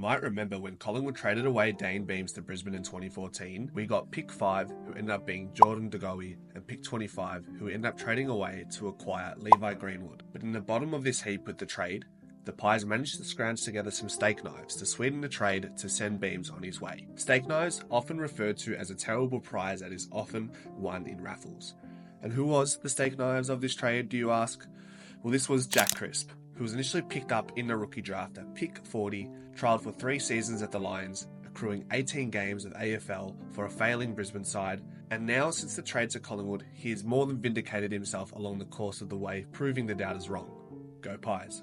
might remember when Collingwood traded away Dayne Beams to Brisbane in 2014, we got pick 5, who ended up being Jordan De Goey, and pick 25, who ended up trading away to acquire Levi Greenwood. But in the bottom of this heap with the trade, the Pies managed to scrounge together some steak knives to sweeten the trade to send Beams on his way. Steak knives, often referred to as a terrible prize that is often won in raffles. And who was the steak knives of this trade, do you ask? Well, this was Jack Crisp, who was initially picked up in the rookie draft at pick 40, trialled for 3 seasons at the Lions, accruing 18 games of AFL for a failing Brisbane side, and now since the trade to Collingwood, he has more than vindicated himself along the course of the way, proving the doubters wrong. Go Pies.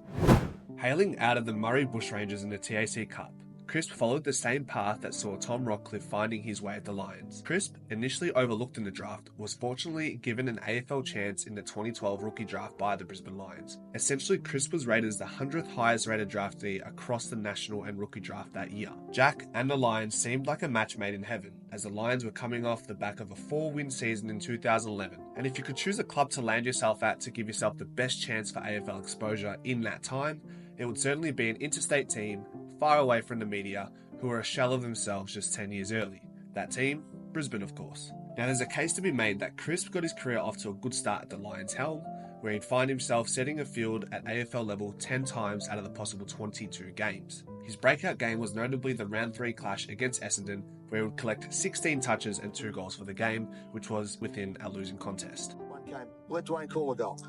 Hailing out of the Murray Bushrangers in the TAC Cup, Crisp followed the same path that saw Tom Rockcliffe finding his way at the Lions. Crisp, initially overlooked in the draft, was fortunately given an AFL chance in the 2012 rookie draft by the Brisbane Lions. Essentially, Crisp was rated as the 100th highest rated draftee across the national and rookie draft that year. Jack and the Lions seemed like a match made in heaven, as the Lions were coming off the back of a 4-win season in 2011. And if you could choose a club to land yourself at to give yourself the best chance for AFL exposure in that time, it would certainly be an interstate team, far away from the media, who were a shell of themselves just 10 years early. That team? Brisbane, of course. Now there's a case to be made that Crisp got his career off to a good start at the Lions' helm, where he'd find himself setting a field at AFL level 10 times out of the possible 22 games. His breakout game was notably the round 3 clash against Essendon, where he would collect 16 touches and 2 goals for the game, which was within a losing contest. One game. Let Dwayne call a goal.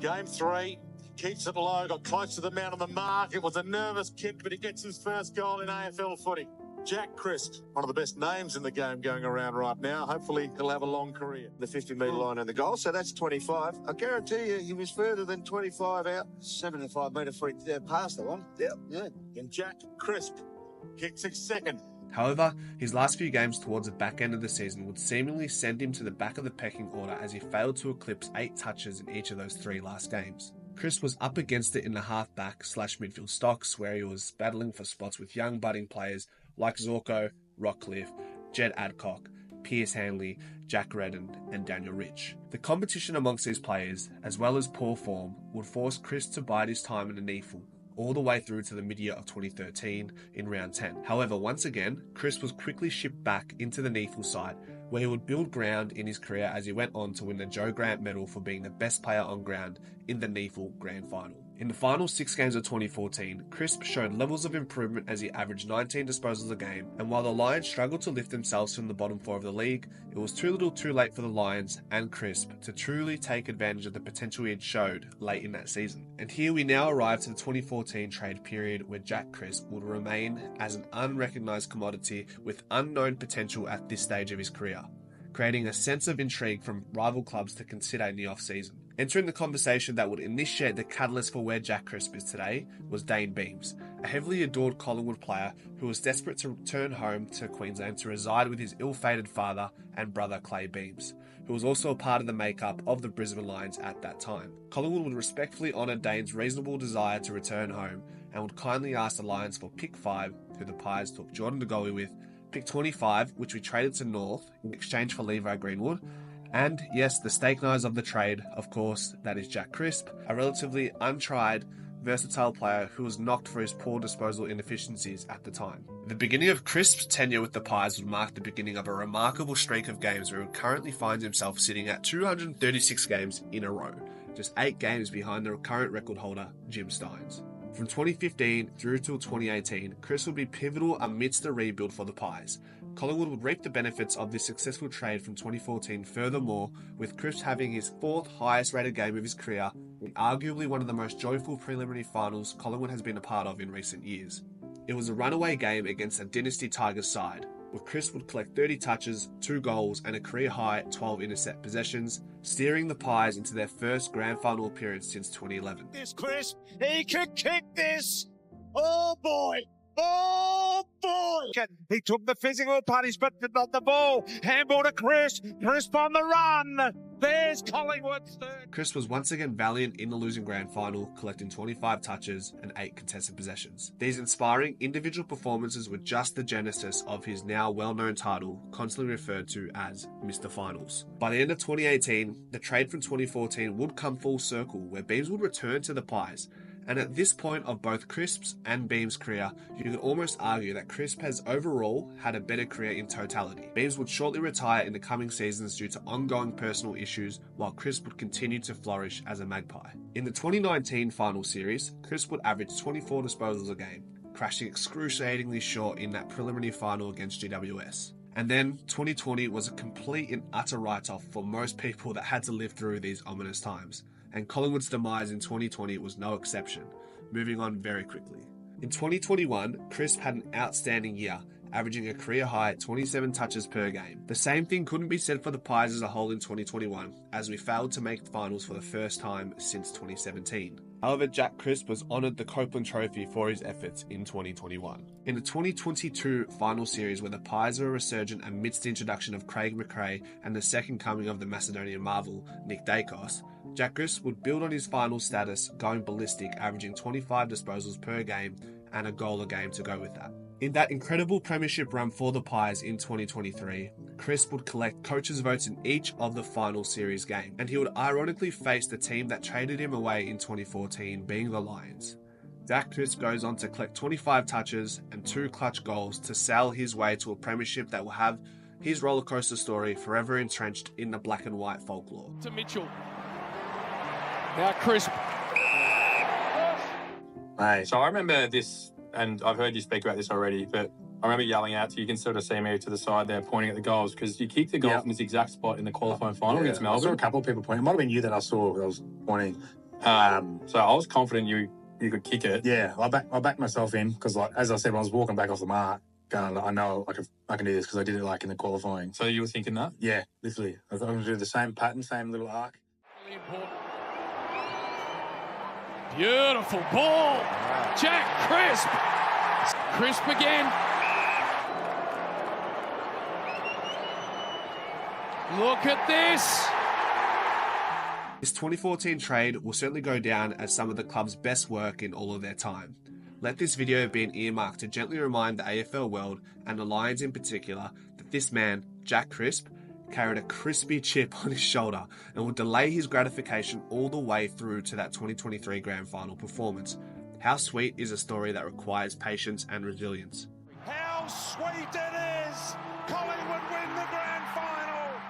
Game 3. Keeps it low, got close to the man on the mark. It was a nervous kick, but he gets his first goal in AFL footy. Jack Crisp, one of the best names in the game going around right now. Hopefully he'll have a long career. The 50-metre line and the goal, so that's 25. I guarantee you he was further than 25 out. 75-metre free past the one. Yeah. And Jack Crisp kicks his second. However, his last few games towards the back end of the season would seemingly send him to the back of the pecking order as he failed to eclipse 8 touches in each of those 3 last games. Crisp was up against it in the halfback/midfield stocks, where he was battling for spots with young budding players like Zorko, Rockcliffe, Jed Adcock, Pierce Hanley, Jack Redden, and Daniel Rich. The competition amongst these players, as well as poor form, would force Crisp to bide his time in the NEAFL, all the way through to the mid-year of 2013 in round 10. However, once again, Crisp was quickly shipped back into the NEAFL side, where he would build ground in his career as he went on to win the Joe Grant medal for being the best player on ground in the NEAFL Grand Final. In the final 6 games of 2014, Crisp showed levels of improvement as he averaged 19 disposals a game, and while the Lions struggled to lift themselves from the bottom 4 of the league, it was too little too late for the Lions and Crisp to truly take advantage of the potential he had showed late in that season. And here we now arrive to the 2014 trade period, where Jack Crisp would remain as an unrecognised commodity with unknown potential at this stage of his career, creating a sense of intrigue from rival clubs to consider in the off-season. Entering the conversation that would initiate the catalyst for where Jack Crisp is today was Dayne Beams, a heavily adored Collingwood player who was desperate to return home to Queensland to reside with his ill-fated father and brother Clay Beams, who was also a part of the makeup of the Brisbane Lions at that time. Collingwood would respectfully honour Dayne's reasonable desire to return home and would kindly ask the Lions for pick 5, who the Pies took Jordan De Goey with, pick 25, which we traded to North in exchange for Levi Greenwood, and yes, the steak knives of the trade, of course, that is Jack Crisp, a relatively untried, versatile player who was knocked for his poor disposal inefficiencies at the time. The beginning of Crisp's tenure with the Pies would mark the beginning of a remarkable streak of games where he currently finds himself sitting at 236 games in a row, just 8 games behind the current record holder, Jim Stynes. From 2015 through till 2018, Crisp would be pivotal amidst the rebuild for the Pies. Collingwood would reap the benefits of this successful trade from 2014 furthermore, with Crisp having his 4th highest rated game of his career, and arguably one of the most joyful preliminary finals Collingwood has been a part of in recent years. It was a runaway game against a Dynasty Tigers side, where Crisp would collect 30 touches, 2 goals and a career-high 12 intercept possessions, steering the Pies into their first grand final appearance since 2011. This Crisp, he could kick this! Oh boy! Oh boy! He took the physical punishment but not the ball. Handball to Crisp. Crisp on the run. There's Collingwood's third. Crisp was once again valiant in the losing grand final, collecting 25 touches and 8 contested possessions. These inspiring individual performances were just the genesis of his now well-known title, constantly referred to as Mr. Finals. By the end of 2018, the trade from 2014 would come full circle, where Beams would return to the Pies, And at this point of both Crisp's and Beams' career, you could almost argue that Crisp has overall had a better career in totality. Beams would shortly retire in the coming seasons due to ongoing personal issues, while Crisp would continue to flourish as a Magpie. In the 2019 final series, Crisp would average 24 disposals a game, crashing excruciatingly short in that preliminary final against GWS. And then 2020 was a complete and utter write-off for most people that had to live through these ominous times. And Collingwood's demise in 2020 was no exception, moving on very quickly. In 2021, Crisp had an outstanding year, averaging a career high at 27 touches per game. The same thing couldn't be said for the Pies as a whole in 2021, as we failed to make finals for the first time since 2017. However, Jack Crisp was honoured the Copeland Trophy for his efforts in 2021. In the 2022 final series, where the Pies were resurgent amidst the introduction of Craig McRae and the second coming of the Macedonian Marvel, Nick Dacos, Jack Crisp would build on his final status, going ballistic, averaging 25 disposals per game and a goal a game to go with that. In that incredible premiership run for the Pies in 2023, Crisp would collect coaches' votes in each of the final series games, and he would ironically face the team that traded him away in 2014, being the Lions. Jack Crisp goes on to collect 25 touches and 2 clutch goals to sail his way to a premiership that will have his rollercoaster story forever entrenched in the black and white folklore. To Mitchell. Now Crisp. Mate. So I remember this, and I've heard you speak about this already, but I remember yelling out to you. You can sort of see me to the side there pointing at the goals because you kicked the goal from this exact spot in the qualifying final against Melbourne. I saw a couple of people pointing. It might have been you that I saw that I was pointing. So I was confident you could kick it. Yeah, I backed myself in because, like, as I said, when I was walking back off the mark, going, I know I can do this because I did it like in the qualifying. So you were thinking that? Yeah, literally. I was going to do the same pattern, same little arc. Really important. Beautiful ball. Jack Crisp. Crisp again. Look at this. This 2014 trade will certainly go down as some of the club's best work in all of their time. Let this video be an earmark to gently remind the AFL world, and the Lions in particular, that this man, Jack Crisp, carried a crispy chip on his shoulder and will delay his gratification all the way through to that 2023 grand final performance. How sweet is a story that requires patience and resilience. How sweet it is! Collingwood win the grand final!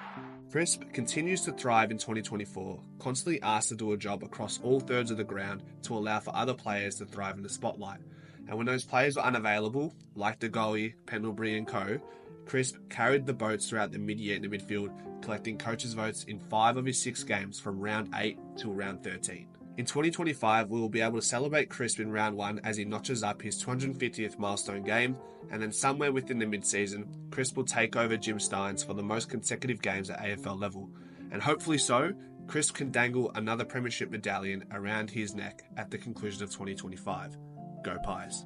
Crisp continues to thrive in 2024, constantly asked to do a job across all thirds of the ground to allow for other players to thrive in the spotlight. And when those players were unavailable, like DeGoey, Pendlebury and co., Crisp carried the boats throughout the mid-year in the midfield, collecting coaches' votes in 5 of his 6 games from round 8 till round 13. In 2025, we will be able to celebrate Crisp in round 1 as he notches up his 250th milestone game, and then somewhere within the mid-season, Crisp will take over Jim Stynes for the most consecutive games at AFL level. And hopefully so, Crisp can dangle another premiership medallion around his neck at the conclusion of 2025. Go Pies.